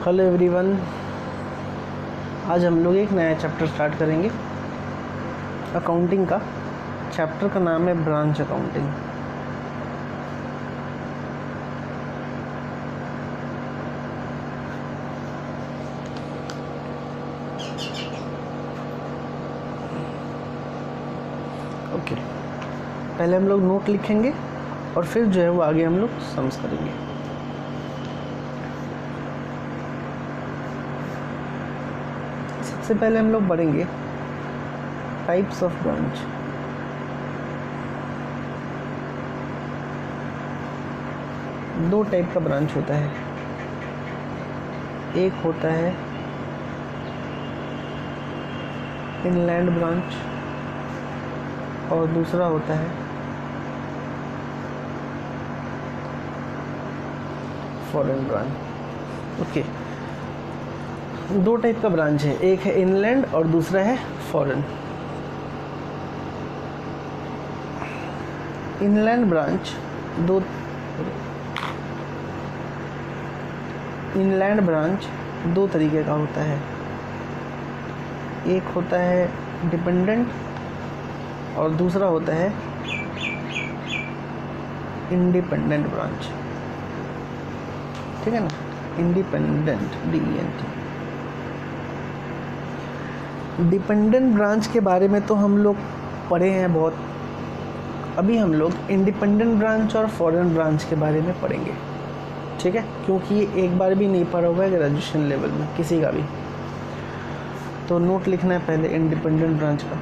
Hello everyone, आज हम लोग एक नया चैप्टर स्टार्ट करेंगे अकाउंटिंग का। चैप्टर का नाम है ब्रांच अकाउंटिंग। ओके, पहले हम लोग नोट लिखेंगे और फिर जो है वो आगे हम लोग सम्स करेंगे। सबसे पहले हम लोग पढ़ेंगे टाइप्स ऑफ ब्रांच। दो टाइप का ब्रांच होता है, एक होता है इनलैंड ब्रांच और दूसरा होता है फॉरेन ब्रांच। ओके, दो टाइप का ब्रांच है, एक है इनलैंड और दूसरा है फॉरेन। इनलैंड ब्रांच दो तरीके का होता है, एक होता है डिपेंडेंट और दूसरा होता है इंडिपेंडेंट ब्रांच। ठीक है ना, इंडिपेंडेंट DENT। डिपेंडेंट ब्रांच के बारे में तो हम लोग पढ़े हैं बहुत, अभी हम लोग इंडिपेंडेंट ब्रांच और फॉरेन ब्रांच के बारे में पढ़ेंगे। ठीक है, क्योंकि ये एक बार भी नहीं पढ़ा हुआ है ग्रेजुएशन लेवल में किसी का भी। तो नोट लिखना है पहले इंडिपेंडेंट ब्रांच का।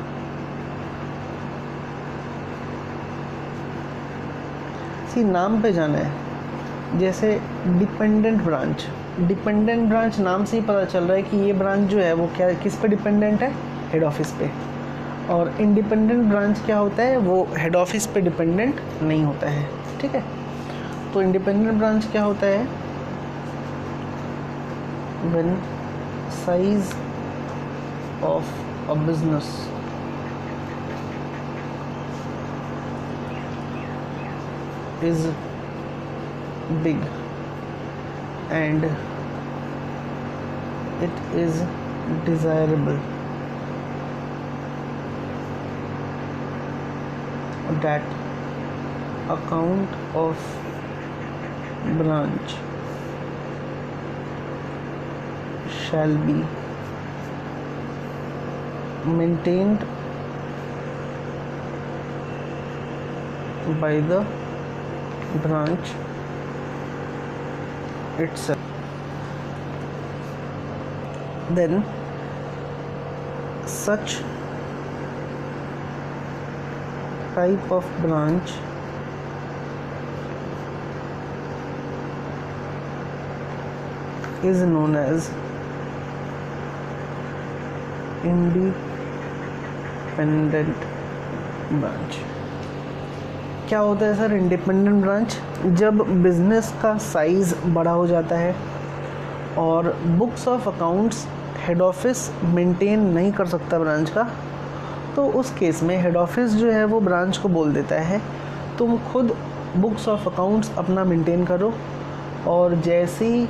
इसी नाम पे जाना है, जैसे डिपेंडेंट ब्रांच नाम से ही पता चल रहा है कि ये ब्रांच जो है वो क्या किस पे डिपेंडेंट है, हेड ऑफिस पे। और इंडिपेंडेंट ब्रांच क्या होता है, वो हेड ऑफिस पे डिपेंडेंट नहीं होता है। ठीक है, तो इंडिपेंडेंट ब्रांच क्या होता है, when size of a business is big and it is desirable that account of branch shall be maintained by the branch itself. Then such type of branch is known as independent branch। क्या होता है sir independent branch, जब business का size बड़ा हो जाता है और books of accounts head office maintain नहीं कर सकता ब्रांच का, तो उस केस में हेड ऑफिस जो है वो ब्रांच को बोल देता है तुम खुद बुक्स ऑफ अकाउंट्स अपना मेंटेन करो, और जैसे ही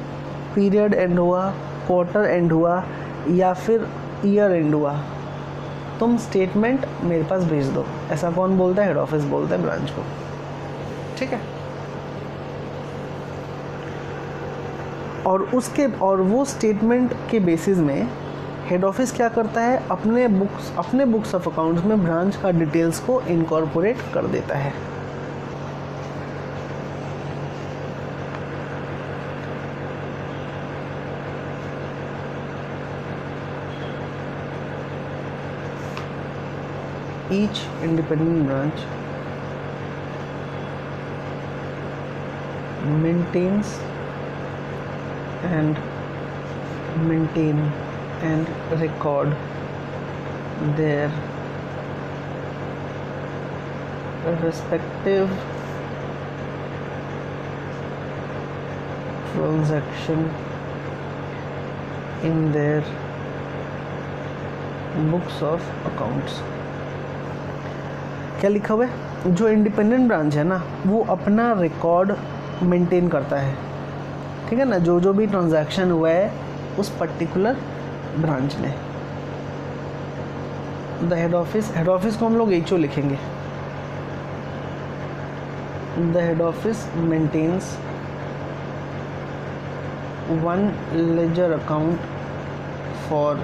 पीरियड एंड हुआ, क्वार्टर एंड हुआ या फिर ईयर एंड हुआ, तुम स्टेटमेंट मेरे पास भेज दो। ऐसा कौन बोलता है, हेड ऑफिस बोलता है ब्रांच को। ठीक है, और वो स्टेटमेंट के बेसिस में हेड ऑफिस क्या करता है, अपने बुक्स ऑफ अकाउंट्स में ब्रांच का डिटेल्स को इनकॉर्पोरेट कर देता है। Each independent branch maintain and record their respective transaction in their books of accounts। क्या लिखा हुआ है, जो इंडिपेंडेंट ब्रांच है ना वो अपना रिकॉर्ड मेंटेन करता है ठीक है ना, जो जो भी ट्रांजैक्शन हुआ है उस पर्टिकुलर ब्रांच में। द हेड ऑफिस को हम लोग HO लिखेंगे। The head office maintains one ledger account for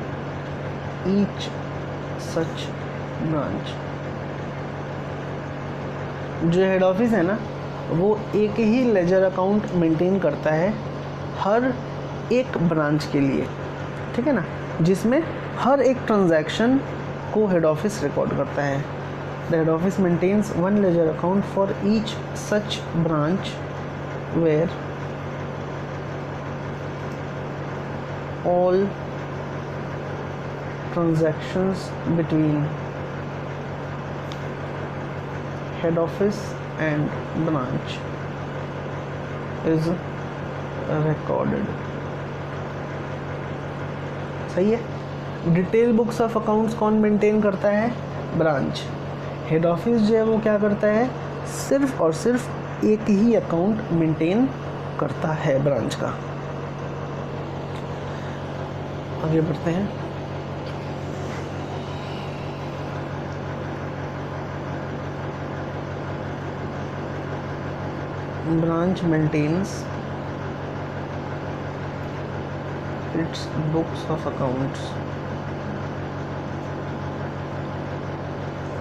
each such branch. जो हेड ऑफिस है ना, वो एक ही लेजर अकाउंट मेंटेन करता है हर एक ब्रांच के लिए, ठीक है ना, जिसमें हर एक ट्रांजैक्शन को हेड ऑफिस रिकॉर्ड करता है। The head office maintains one ledger account for each such branch where all transactions between head office and branch is recorded। सही है। डिटेल बुक्स ऑफ अकाउंट्स कौन मेंटेन करता है? ब्रांच। हेड ऑफिस जो है वो क्या करता है? सिर्फ और सिर्फ एक ही अकाउंट मेंटेन करता है ब्रांच का। आगे बढ़ते हैं। Branch maintains its books of accounts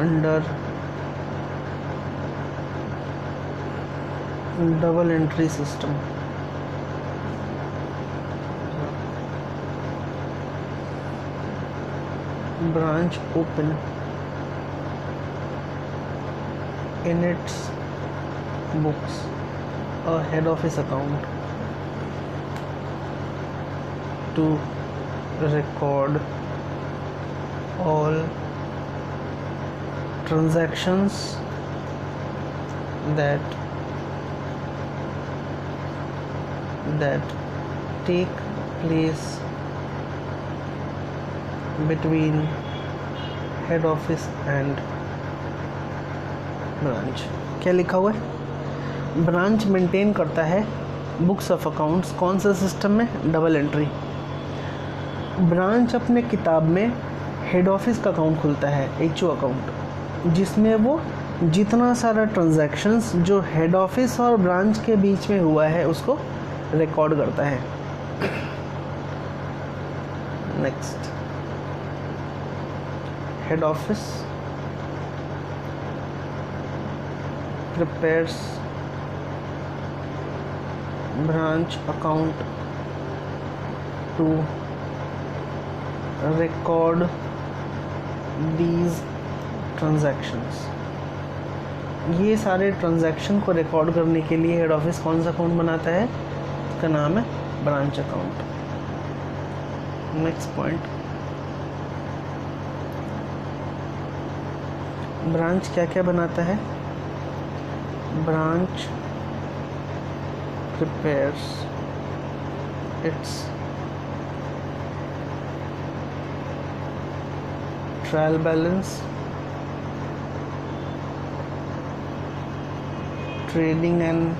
under double entry system। Branch open in its books a head office account to record all transactions that take place between head office and branch। क्या लिखा हुआ है? Branch maintain करता है books of accounts. कौन सा system में? Double entry. Branch अपने किताब में हेड ऑफिस का अकाउंट खुलता है, HO अकाउंट, जिसमें वो जितना सारा ट्रांजैक्शंस जो हेड ऑफिस और ब्रांच के बीच में हुआ है उसको रिकॉर्ड करता है। Next, head office prepares branch account to record these transactions। ये सारे ट्रांजैक्शन को रिकॉर्ड करने के लिए हेड ऑफिस कौन सा अकाउंट बनाता है? इसका नाम है branch account. Next point, branch क्या क्या बनाता है? branch prepares its trial balance, trading and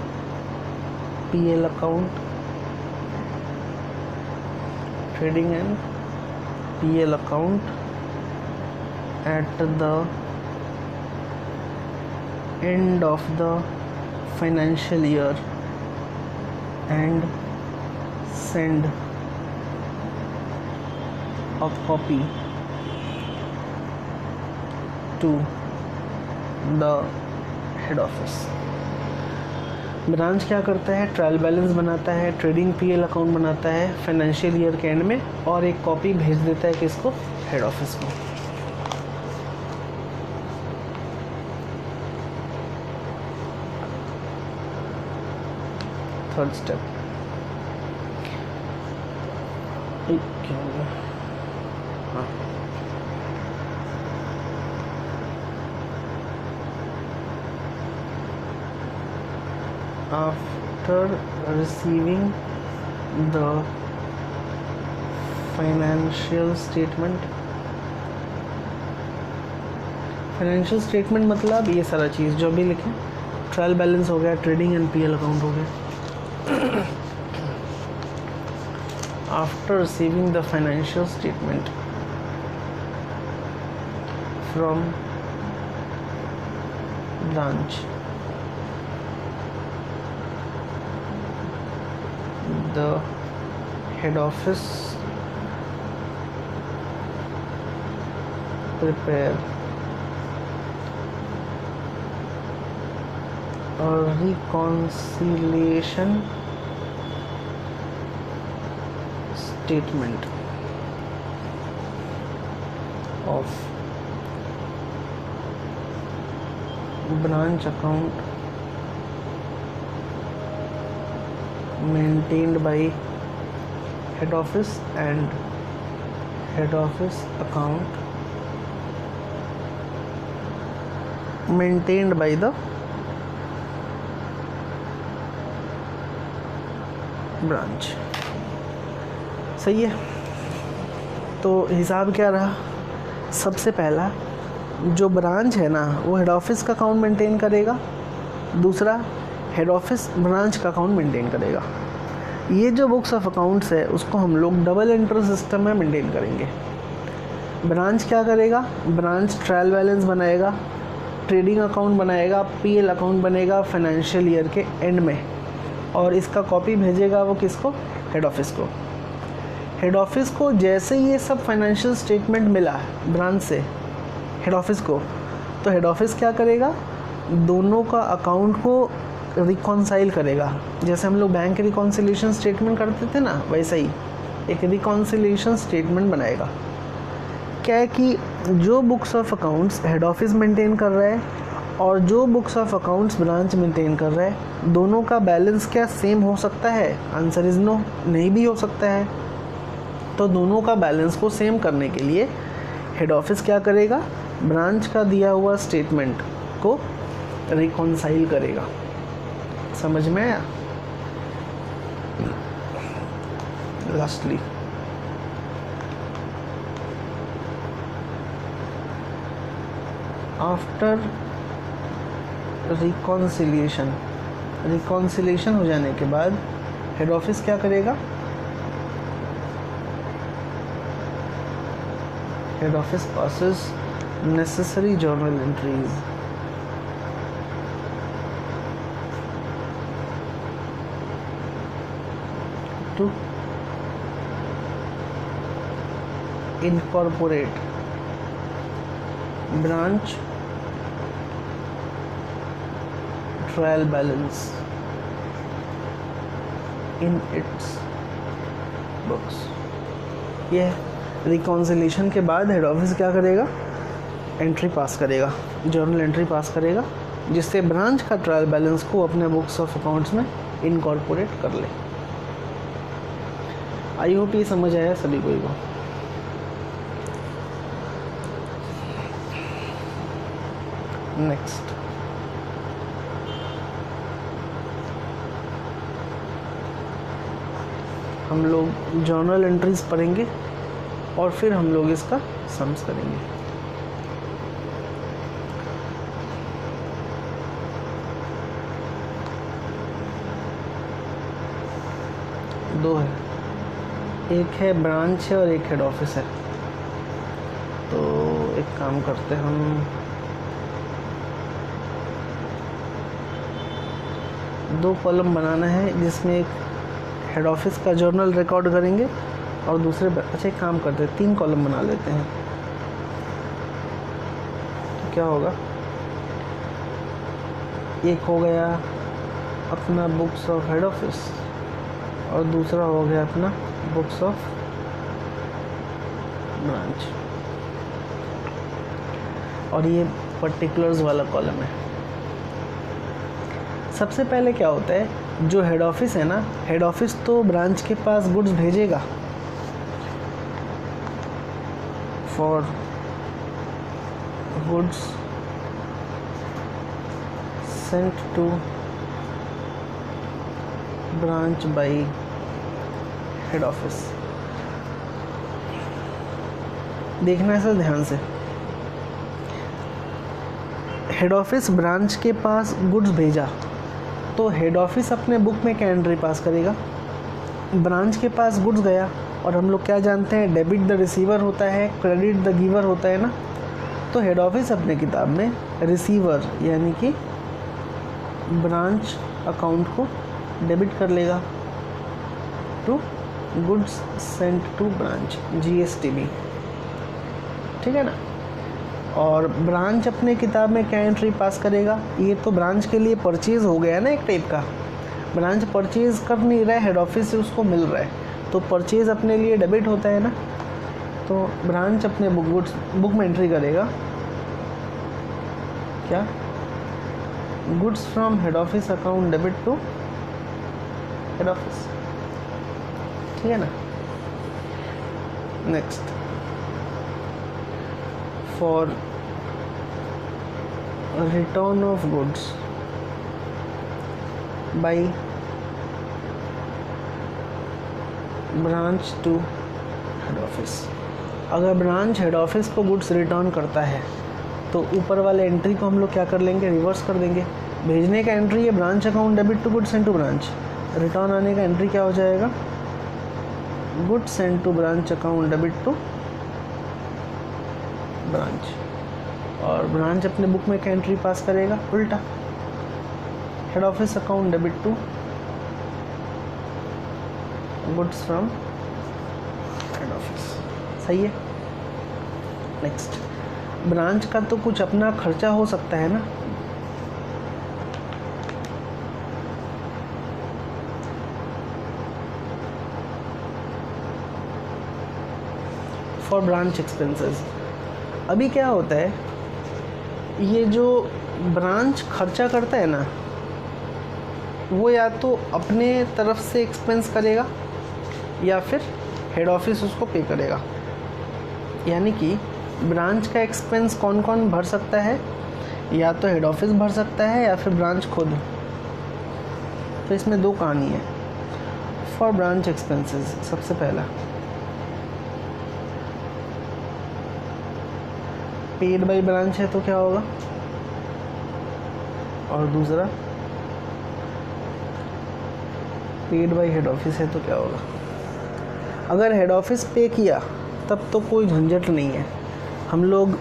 PL account, trading and PL account at the end of the financial year and send a copy to the head office। Branch क्या करता है? Trial balance बनाता है, trading PL account बनाता है financial year के and में, और एक कॉपी भेज देता है किसको? हेड ऑफिस को। थर्ड स्टेप, क्या होगा? हाँ, after receiving the financial statement, financial statement मतलब ये सारा चीज़ जो भी लिखें, ट्रायल बैलेंस हो गया, ट्रेडिंग एंड PL अकाउंट हो गया। after receiving the financial statement from branch, the head office prepare a reconciliation statement of branch account maintained by head office and head office account maintained by the branch. सही है। तो हिसाब क्या रहा, सबसे पहला जो ब्रांच है ना वो हेड ऑफिस का अकाउंट मेंटेन करेगा, दूसरा हेड ऑफिस ब्रांच का अकाउंट मेंटेन करेगा। ये जो बुक्स ऑफ अकाउंट्स है उसको हम लोग डबल एंट्री सिस्टम में मेंटेन करेंगे। ब्रांच क्या करेगा, ब्रांच ट्रायल बैलेंस बनाएगा, ट्रेडिंग अकाउंट बनाएगा, पीएल अकाउंट बनेगा फाइनेंशियल ईयर के एंड में, और इसका कॉपी भेजेगा वो किसको, हेड ऑफिस को। हेड ऑफिस को जैसे ये सब फाइनेंशियल स्टेटमेंट मिला ब्रांच से हेड ऑफिस को, तो हेड ऑफिस क्या करेगा, दोनों का अकाउंट को रिकॉन्साइल करेगा। जैसे हम लोग बैंक रिकॉन्सिलेशन स्टेटमेंट करते थे ना, वैसा ही एक रिकॉन्सिलेशन स्टेटमेंट बनाएगा। क्या है कि जो books of accounts head office maintain कर रहा है और जो books of accounts branch maintain कर रहा है, दोनों का बैलेंस क्या सेम हो सकता है? आंसर इज़ नो, नहीं भी हो सकता है। तो दोनों का बैलेंस को सेम करने के लिए हेड ऑफिस क्या करेगा, ब्रांच का दिया हुआ स्टेटमेंट को रिकॉन्साइल करेगा। समझ में आया? लास्टली आफ्टर रिकॉन्सिलिएशन हो जाने के बाद हेड ऑफिस क्या करेगा, head office passes necessary journal entries to incorporate branch trial balance in its books। यह रिकॉन्सिलेशन के बाद हेड ऑफिस क्या करेगा, एंट्री पास करेगा, जर्नल एंट्री पास करेगा, जिससे ब्रांच का ट्रायल बैलेंस को अपने बुक्स ऑफ अकाउंट्स में इनकॉर्पोरेट कर ले। आई होप ये समझ आया सभी को। नेक्स्ट हम लोग जर्नल एंट्रीज पढ़ेंगे और फिर हम लोग इसका सम्स करेंगे। दो है, एक है ब्रांच है और एक हेड ऑफिस है। तो एक काम करते हैं, हम दो कॉलम बनाना है जिसमें एक हेड ऑफिस का जर्नल रिकॉर्ड करेंगे और दूसरे, अच्छा एक काम करते हैं, 3 कॉलम बना लेते हैं। तो क्या होगा, एक हो गया अपना बुक्स ऑफ हेड ऑफिस और दूसरा हो गया अपना बुक्स ऑफ ब्रांच, और ये पर्टिकुलर्स वाला कॉलम है। सबसे पहले क्या होता है, जो हेड ऑफिस है ना, हेड ऑफिस तो ब्रांच के पास गुड्स भेजेगा for goods sent to branch by head office. देखना है सर ध्यान से, हेड ऑफिस ब्रांच के पास गुड्स भेजा तो हेड ऑफिस अपने बुक में क्या एंट्री पास करेगा, ब्रांच के पास गुड्स गया, और हम लोग क्या जानते हैं, डेबिट द रिसीवर होता है, क्रेडिट द गिवर होता है ना। तो हेड ऑफिस अपने किताब में रिसीवर यानी कि ब्रांच अकाउंट को डेबिट कर लेगा to goods sent to branch, GSTB, ठीक है ना। और ब्रांच अपने किताब में क्या एंट्री पास करेगा, ये तो ब्रांच के लिए परचेज़ हो गया ना एक टाइप का। ब्रांच परचेज़ कर नहीं रहा है, हेड ऑफिस से उसको मिल रहा है, तो परचेज़ अपने लिए डेबिट होता है ना। तो ब्रांच अपने बुक में एंट्री करेगा क्या, goods from head office account debit to head office, ठीक है ना। Next, for return of goods by branch to head office. अगर ब्रांच हेड ऑफिस को गुड्स रिटर्न करता है तो ऊपर वाले एंट्री को हम लोग क्या कर लेंगे, रिवर्स कर देंगे। भेजने का एंट्री है branch account debit to goods sent to branch, return आने का एंट्री क्या हो जाएगा, goods sent to branch account debit to branch. और ब्रांच अपने बुक में क्या एंट्री पास करेगा, उल्टा, head office account debit to goods from head office. सही है। नेक्स्ट, ब्रांच का तो कुछ अपना खर्चा हो सकता है ना, फॉर ब्रांच एक्सपेंसेस। अभी क्या होता है, ये जो ब्रांच खर्चा करता है ना, वो या तो अपने तरफ से एक्सपेंस करेगा या फिर हेड ऑफिस उसको पे करेगा। यानी कि ब्रांच का एक्सपेंस कौन कौन भर सकता है, या तो हेड ऑफिस भर सकता है या फिर ब्रांच खुद। तो इसमें दो कहानी है। फॉर ब्रांच एक्सपेंसेस, सबसे पहला पेड बाई ब्रांच है तो क्या होगा, और दूसरा पेड बाई हेड ऑफिस है तो क्या होगा। अगर हेड ऑफिस पे किया तब तो कोई झंझट नहीं है, हम लोग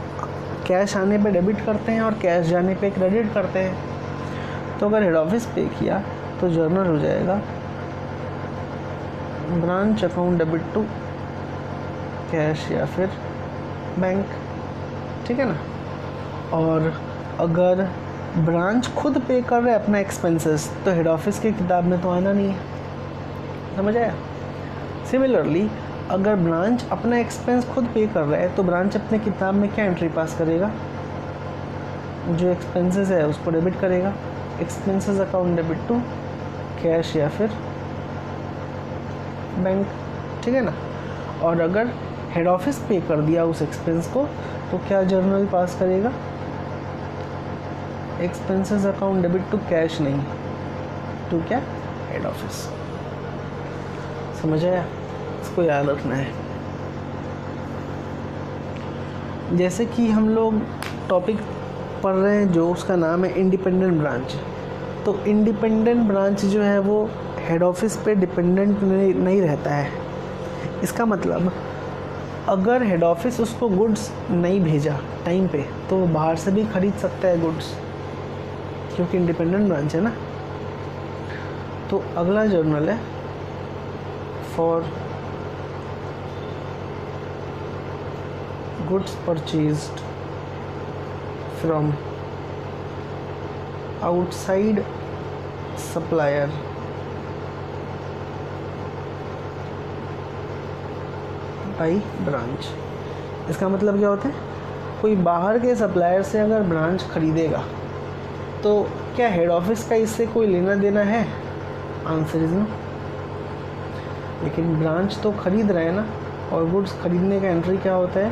कैश आने पे डेबिट करते हैं और कैश जाने पे क्रेडिट करते हैं। तो अगर हेड ऑफिस पे किया तो जर्नल हो जाएगा branch account debit to cash या फिर बैंक, ठीक है ना। और अगर ब्रांच खुद पे कर रहा है अपना एक्सपेंसेस तो हेड ऑफिस की किताब में तो आना नहीं है, समझ आया। सिमिलरली अगर ब्रांच अपना एक्सपेंस खुद पे कर रहा है तो ब्रांच अपने किताब में क्या एंट्री पास करेगा, जो एक्सपेंसेस है उसको डेबिट करेगा, expenses account debit to cash या फिर बैंक, ठीक है ना। और अगर हेड ऑफिस पे कर दिया उस एक्सपेंस को तो क्या जर्नल पास करेगा, expenses account debit to cash, नहीं टू क्या, हेड ऑफिस। समझ आया, इसको याद रखना है। जैसे कि हम लोग टॉपिक पढ़ रहे हैं जो उसका नाम है इंडिपेंडेंट ब्रांच। तो इंडिपेंडेंट ब्रांच जो है वो हेड ऑफिस पे डिपेंडेंट नहीं रहता है। इसका मतलब अगर हेड ऑफिस उसको गुड्स नहीं भेजा टाइम पे तो वो बाहर से भी खरीद सकता है गुड्स, क्योंकि इंडिपेंडेंट ब्रांच है ना। तो अगला जर्नल है for goods purchased from outside supplier by branch. इसका मतलब क्या होता है, कोई बाहर के सप्लायर से अगर ब्रांच खरीदेगा तो क्या हेड ऑफिस का इससे कोई लेना देना है, आंसर इज नो। लेकिन ब्रांच तो खरीद रहा है ना, और गुड्स खरीदने का एंट्री क्या होता है,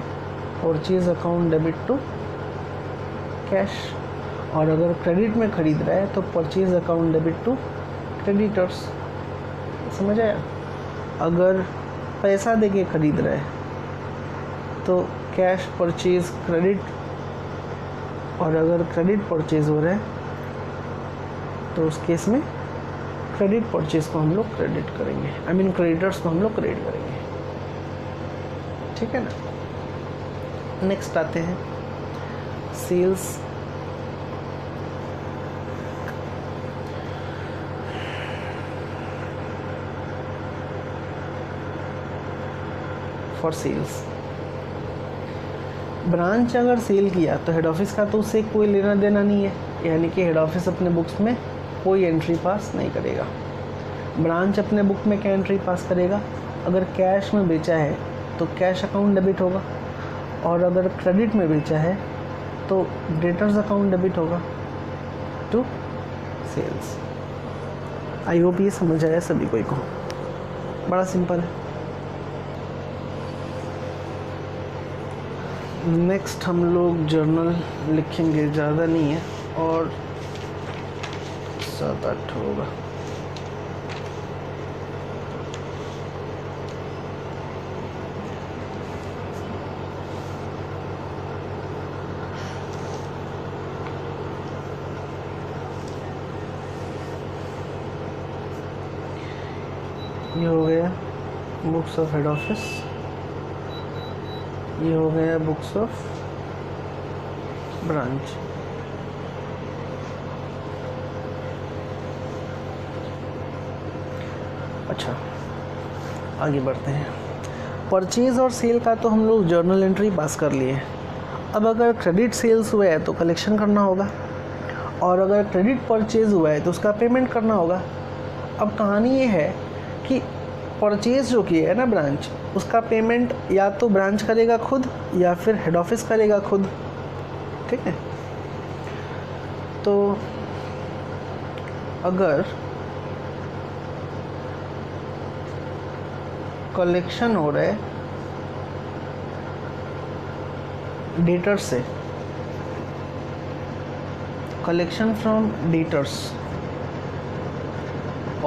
purchase account debit to cash. और अगर क्रेडिट में खरीद रहा है तो purchase account debit to creditors. समझ आया। अगर पैसा देके खरीद रहा है तो कैश परचेज क्रेडिट, और अगर क्रेडिट परचेज हो रहा है तो उस केस में क्रेडिट परचेज को हम लोग क्रेडिट करेंगे, आई मीन क्रेडिटर्स को हम लोग क्रेडिट करेंगे, ठीक है ना। नेक्स्ट आते हैं सेल्स फॉर सेल्स। ब्रांच अगर सेल किया तो हेड ऑफिस का तो उससे कोई लेना देना नहीं है, यानी कि हेड ऑफिस अपने बुक्स में कोई एंट्री पास नहीं करेगा। ब्रांच अपने बुक में क्या एंट्री पास करेगा, अगर कैश में बेचा है तो कैश अकाउंट डेबिट होगा, और अगर क्रेडिट में बेचा है तो डेटर्स अकाउंट डेबिट होगा टू सेल्स। आई होप ये समझ आया सभी कोई को, बड़ा सिंपल है। नेक्स्ट हम लोग जर्नल लिखेंगे, ज़्यादा नहीं है और 7-8 होगा। ये हो गया बुक्स ऑफ हेड ऑफिस, ये हो गया बुक्स ऑफ ब्रांच। अच्छा आगे बढ़ते हैं। परचेज़ और सेल का तो हम लोग जर्नल एंट्री पास कर लिए। अब अगर क्रेडिट सेल्स हुआ है तो कलेक्शन करना होगा, और अगर क्रेडिट परचेज़ हुआ है तो उसका पेमेंट करना होगा। अब कहानी ये है कि परचेज़ जो किया है ना ब्रांच, उसका पेमेंट या तो ब्रांच करेगा खुद या फिर हेड ऑफिस करेगा खुद, ठीक है। तो अगर कलेक्शन हो रहा है डेटर से, collection from debtors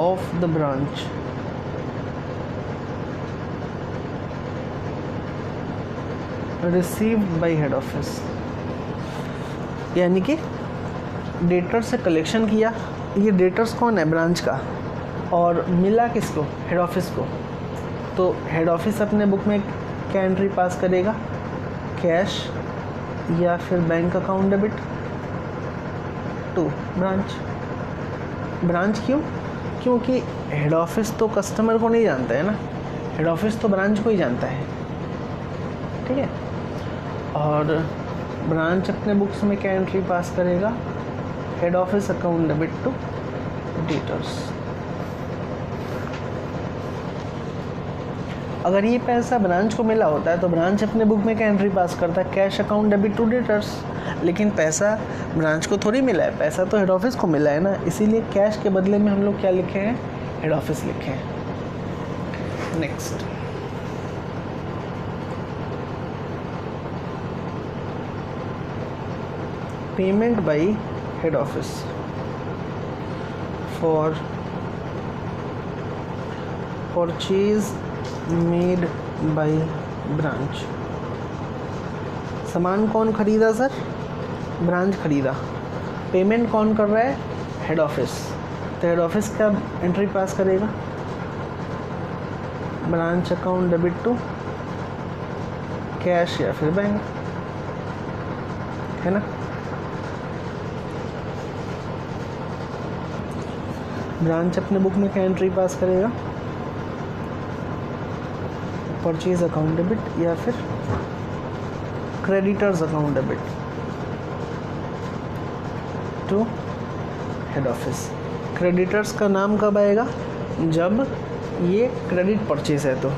of the branch, received by head office, यानी कि डेटर से कलेक्शन किया, ये डेटर्स कौन है, ब्रांच का, और मिला किसको, हेड ऑफिस को। तो हेड ऑफिस अपने बुक में क्या एंट्री पास करेगा, कैश या फिर bank account debit to branch. Branch क्यों, क्योंकि हेड ऑफिस तो कस्टमर को नहीं जानता है ना, हेड ऑफिस तो ब्रांच को ही जानता है, ठीक है। और ब्रांच अपने बुक्स में क्या एंट्री पास करेगा, head office account debit to debtors. अगर ये पैसा ब्रांच को मिला होता है तो ब्रांच अपने बुक में क्या एंट्री पास करता है, cash account debit to debtors. लेकिन पैसा ब्रांच को थोड़ी मिला है, पैसा तो हेड ऑफिस को मिला है ना, इसीलिए कैश के बदले में हम लोग क्या लिखे हैं, हेड ऑफिस लिखे हैं। Next payment by head office for purchase made by branch. सामान कौन खरीदा सर, ब्रांच खरीदा, पेमेंट कौन कर रहा है, हेड ऑफिस। तो हेड ऑफिस का एंट्री पास करेगा, branch account debit to cash या फिर बैंक, है ना। ब्रांच अपने बुक में क्या एंट्री पास करेगा, परचेज अकाउंट डेबिट या फिर creditors account debit to head office. Creditors का नाम कब आएगा, जब ये क्रेडिट परचेज है तो,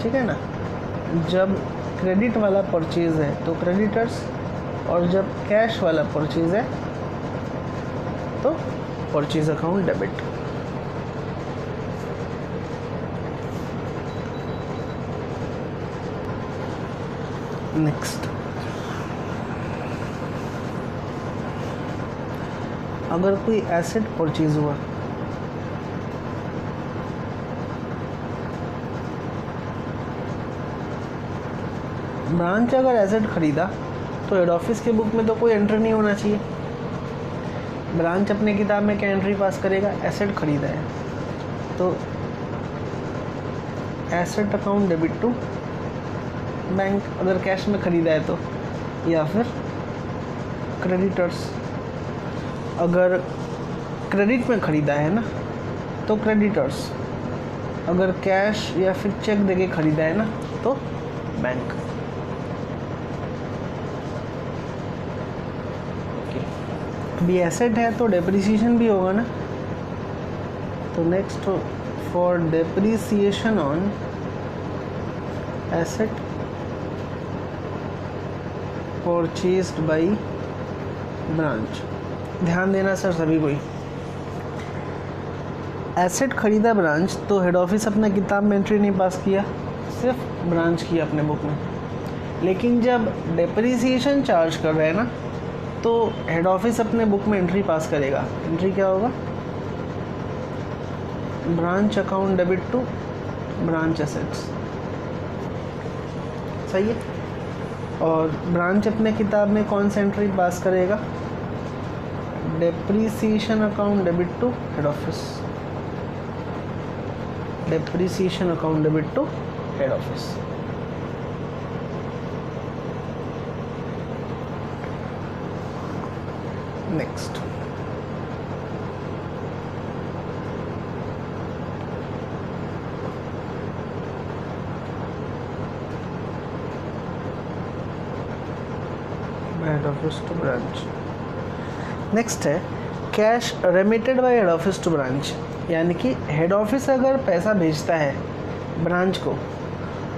ठीक है ना। जब क्रेडिट वाला परचेज है तो क्रेडिटर्स, और जब कैश वाला परचेज है तो परचेज अकाउंट डेबिट। नेक्स्ट, अगर कोई एसेट परचेज हुआ, ब्रांच अगर एसेट खरीदा तो हेड ऑफिस के बुक में तो कोई एंट्री नहीं होना चाहिए, ब्रांच अपने किताब में क्या एंट्री पास करेगा, एसेट खरीदा है तो asset account debit to bank, अगर कैश में ख़रीदा है तो, या फिर क्रेडिटर्स, अगर क्रेडिट में ख़रीदा है ना तो क्रेडिटर्स, अगर कैश या फिर चेक देके ख़रीदा है ना तो बैंक। अभी एसेट है तो डेप्रिसिएशन भी होगा ना, तो next for depreciation on asset purchased by branch. ध्यान देना सर सभी कोई, एसेट खरीदा ब्रांच तो हेड ऑफिस अपने किताब में एंट्री नहीं पास किया, सिर्फ ब्रांच किया अपने बुक में। लेकिन जब डेप्रिसिएशन चार्ज कर रहे हैं ना तो हेड ऑफिस अपने बुक में एंट्री पास करेगा। एंट्री क्या होगा, branch account debit to branch assets, सही है। और ब्रांच अपने किताब में कौन सा एंट्री पास करेगा, depreciation account debit to head office, depreciation account debit to head office. Next, head office to branch. Next है cash remitted by head office to branch, यानी कि हेड ऑफिस अगर पैसा भेजता है ब्रांच को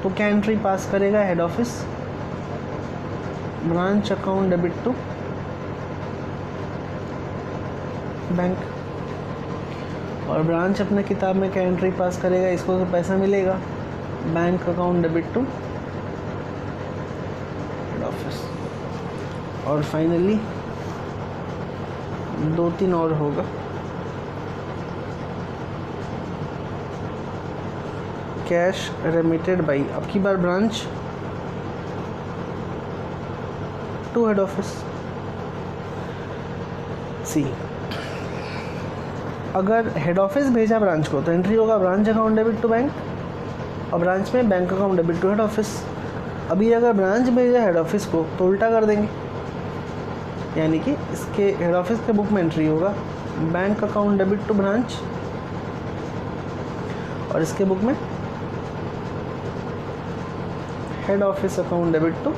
तो क्या एंट्री पास करेगा head office, branch account debit to bank. और ब्रांच अपने किताब में क्या एंट्री पास करेगा, इसको तो पैसा मिलेगा, bank account debit to head office. और फाइनली 2-3 और होगा, कैश रेमिटेड बाई, अब की बार branch to head office. See, अगर हेड ऑफिस भेजा ब्रांच को तो एंट्री होगा branch account debit to bank, और ब्रांच में bank account debit to head office. अभी अगर ब्रांच भेजा हेड ऑफिस को तो उल्टा कर देंगे, यानी कि इसके हेड ऑफिस के बुक में एंट्री होगा bank account debit to branch, और इसके बुक में head office account debit to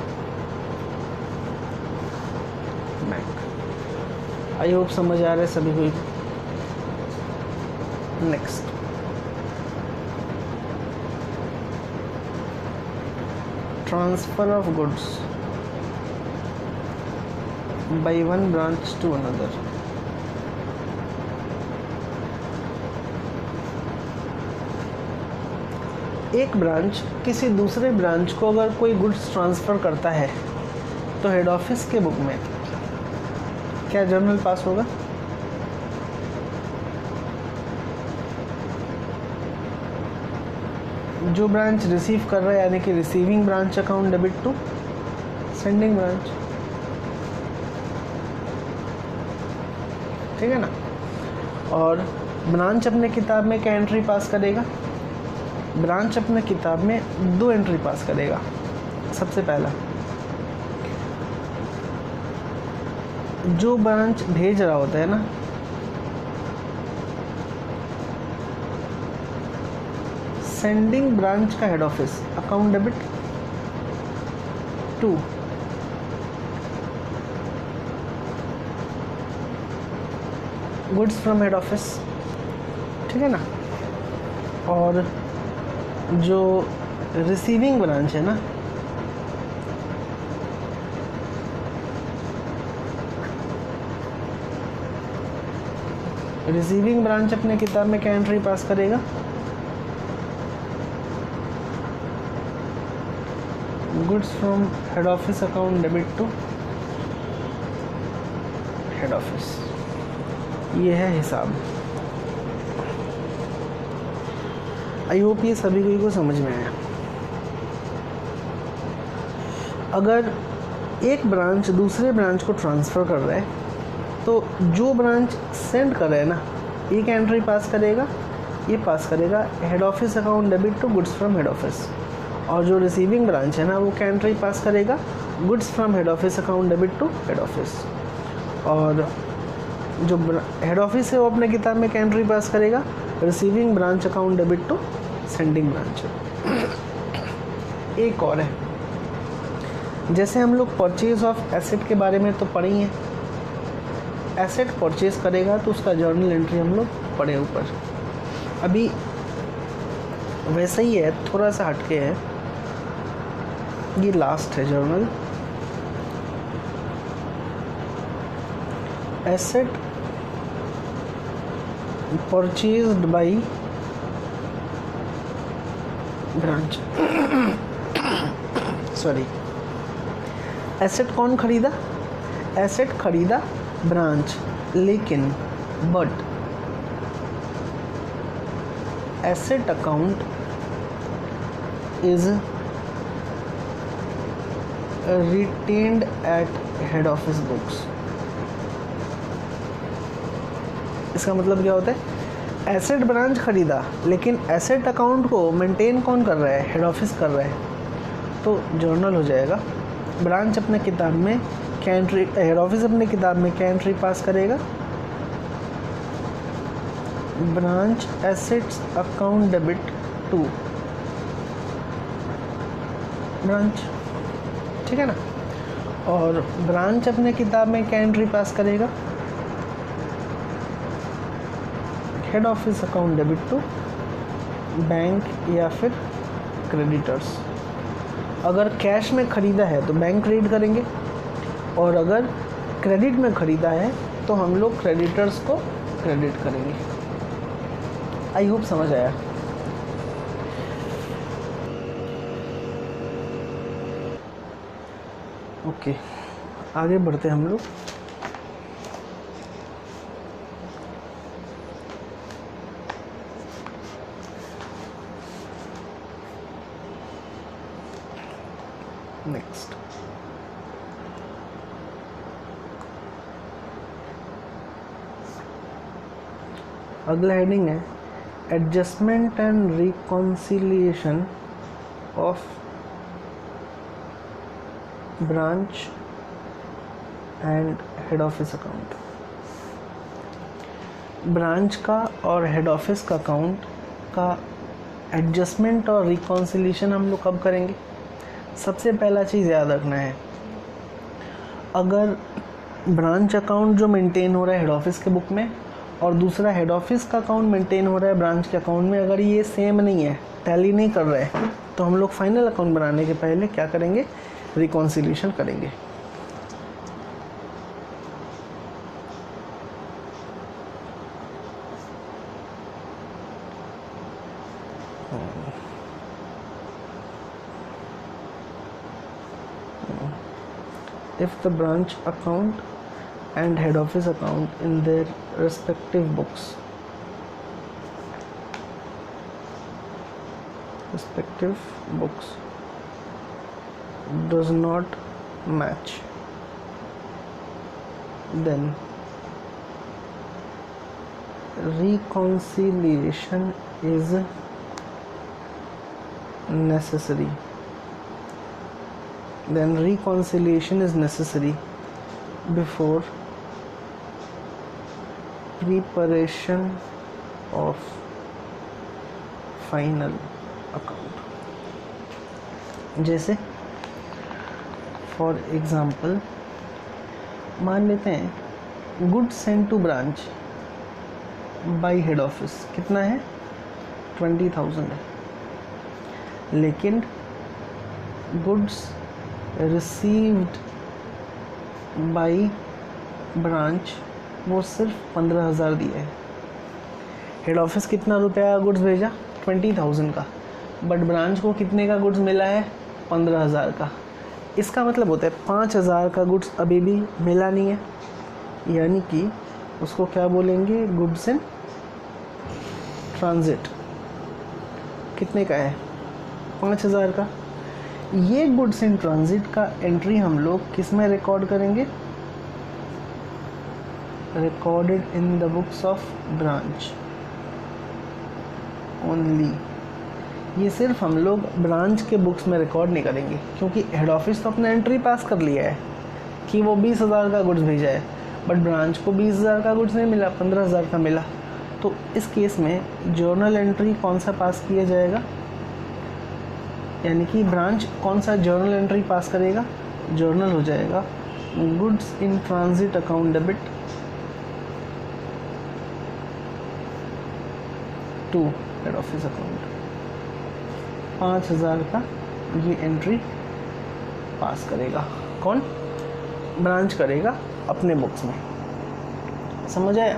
bank. I hope समझ आ रहा है सभी को। Next, transfer of goods by one branch to another। एक ब्रांच किसी दूसरे ब्रांच को अगर कोई गुड्स ट्रांसफ़र करता है तो हेड ऑफिस के बुक में क्या जर्नल पास होगा, जो ब्रांच रिसीव कर रहा है यानी कि receiving branch account debit to sending branch, ठीक है ना। और ब्रांच अपने किताब में क्या एंट्री पास करेगा, ब्रांच अपने किताब में 2 एंट्री पास करेगा। सबसे पहला, जो ब्रांच भेज रहा होता है ना सेंडिंग ब्रांच का head office account debit to goods from head office, ठीक है ना। और जो रिसीविंग ब्रांच है ना रिसीविंग ब्रांच अपने किताब में क्या एंट्री पास करेगा, goods from head office account debit to head office. ये है हिसाब। आई होप ये सभी को समझ में आया। अगर एक ब्रांच दूसरे ब्रांच को ट्रांसफ़र कर रहा है तो जो ब्रांच सेंड कर रहे हैं ना, एक एंट्री पास करेगा, ये पास करेगा head office account debit to goods from head office, और जो रिसीविंग ब्रांच है ना वो क्या एंट्री पास करेगा, goods from head office account debit to head office, और जो हेड ऑफिस है वो अपने किताब में क्या एंट्री पास करेगा, receiving branch account debit to sending branch. एक और है, जैसे हम लोग परचेज ऑफ एसेट के बारे में तो पढ़े ही हैं, एसेट परचेज करेगा तो उसका जर्नल एंट्री हम लोग पढ़े ऊपर। अभी वैसा ही है, थोड़ा सा हटके है, ये लास्ट है journal. Asset purchased by branch, sorry, asset कौन खरीदा, एसेट खरीदा ब्रांच, लेकिन but asset account is retained at head office books। इसका मतलब क्या होता है, एसेट ब्रांच खरीदा लेकिन एसेट अकाउंट को मेंटेन कौन कर रहा है, हेड ऑफिस कर रहा है, तो जर्नल हो जाएगा। ब्रांच अपने किताब में क्या एंट्री, हेड ऑफिस अपने किताब में क्या एंट्री पास करेगा, branch assets account debit to branch, ठीक है ना, और ब्रांच अपने किताब में क्या एंट्री पास करेगा, head office account debit to bank या फिर क्रेडिटर्स। अगर कैश में ख़रीदा है तो बैंक क्रेडिट करेंगे, और अगर क्रेडिट में ख़रीदा है तो हम लोग क्रेडिटर्स को क्रेडिट करेंगे। आई होप समझ आया। ओके, आगे बढ़ते हैं हम लोग। नेक्स्ट, अगला हेडिंग है adjustment and reconciliation of branch and head office account. Branch का और हेड ऑफिस का अकाउंट का एडजस्टमेंट और रिकॉन्सिलिएशन हम लोग कब करेंगे। सबसे पहला चीज़ याद रखना है, अगर ब्रांच अकाउंट जो मेंटेन हो रहा है हेड ऑफिस के बुक में और दूसरा हेड ऑफिस का अकाउंट मेंटेन हो रहा है ब्रांच के अकाउंट में, अगर ये सेम नहीं है, टैली नहीं कर रहे हैं, तो हम लोग फाइनल अकाउंट बनाने के पहले क्या करेंगे, रिकॉन्सिलिएशन करेंगे। If the branch account and head office account in their respective books does not match, then reconciliation is necessary. Before preparation of final account। जैसे फॉर एग्जाम्पल मान लेते हैं goods send to branch by head office कितना है, 20,000 है, लेकिन goods received by branch वो सिर्फ 15,000 दिए है। हेड ऑफिस कितना रुपया गुड्स भेजा, 20,000 का, बट ब्रांच को कितने का गुड्स मिला है, 15,000 का। इसका मतलब होता है 5,000 का गुड्स अभी भी मिला नहीं है, यानी कि उसको क्या बोलेंगे, गुड्स इन ट्रांजिट। कितने का है, 5,000 का। ये गुड्स इन ट्रांजिट का एंट्री हम लोग किस में रिकॉर्ड करेंगे, recorded in the books of branch only। ये सिर्फ हम लोग ब्रांच के बुक्स में रिकॉर्ड नहीं करेंगे, क्योंकि हेड ऑफिस तो अपने एंट्री पास कर लिया है कि वो 20,000 का गुड्स भेजा है, बट ब्रांच को 20,000 का गुड्स नहीं मिला, 15,000 का मिला। तो इस केस में जर्नल एंट्री कौन सा पास किया जाएगा, यानी कि ब्रांच कौन सा जर्नल एंट्री पास करेगा, जर्नल हो जाएगा goods in transit account debit to head office account. 5,000 का ये एंट्री पास करेगा, कौन, ब्रांच करेगा अपने बुक्स में। समझ आया?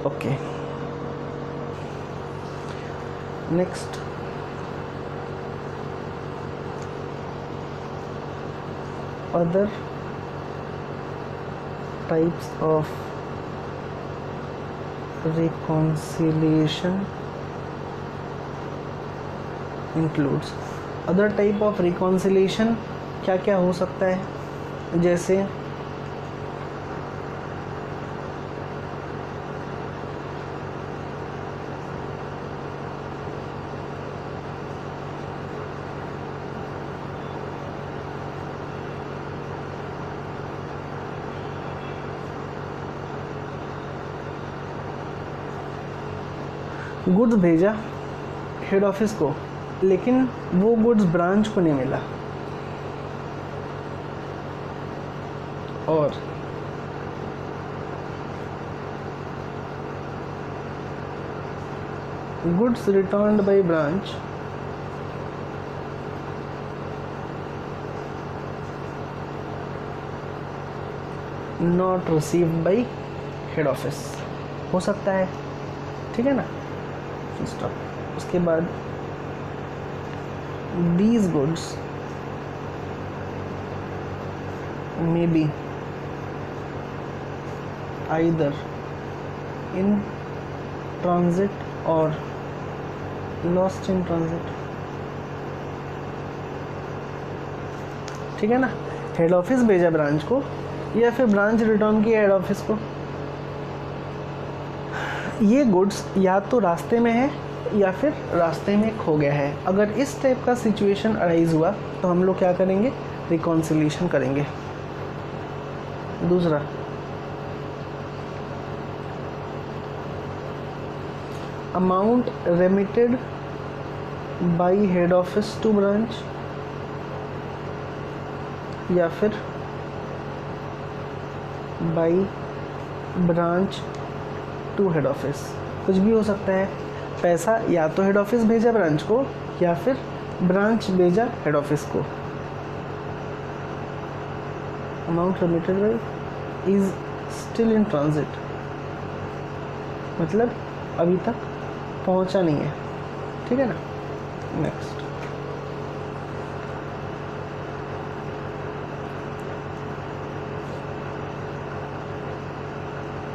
Okay, next other types of reconciliation includes। other type of reconciliation क्या क्या हो सकता है, जैसे गुड्स भेजा हेड ऑफिस को, लेकिन वो गुड्स ब्रांच को नहीं मिला, और goods returned by branch not received by head office, हो सकता है, ठीक है ना। स्टॉप। उसके बाद these goods may be either in transit or lost in transit। ठीक है ना, हेड ऑफिस भेजा ब्रांच को, या फिर ब्रांच रिटर्न किया हेड ऑफिस को। ये गुड्स या तो रास्ते में है या फिर रास्ते में खो गया है। अगर इस टाइप का सिचुएशन अराइज हुआ तो हम लोग क्या करेंगे, रिकॉन्सिलिएशन करेंगे। दूसरा, amount remitted by head office to branch, या फिर by branch to head office, कुछ भी हो सकता है। पैसा या तो हेड ऑफिस भेजा ब्रांच को, या फिर ब्रांच भेजा हेड ऑफिस को। Amount remitted by is still in transit, मतलब अभी तक पहुंचा नहीं है, ठीक है ना। नेक्स्ट,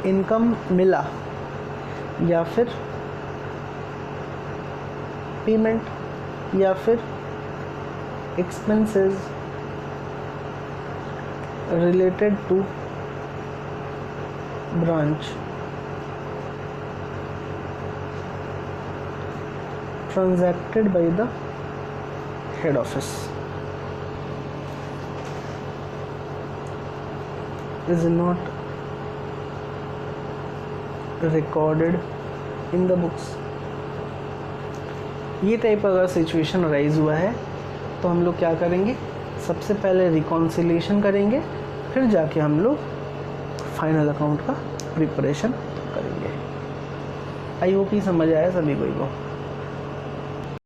इनकम मिला या फिर पेमेंट या फिर expenses related to branch transacted by the head office is not recorded in the books। ये टाइप अगर सिचुएशन राइज हुआ है तो हम लोग क्या करेंगे, सबसे पहले रिकॉन्सिलिएशन करेंगे, फिर जाके हम लोग फाइनल अकाउंट का प्रिपरेशन करेंगे। आई होप ये समझ आया सभी को।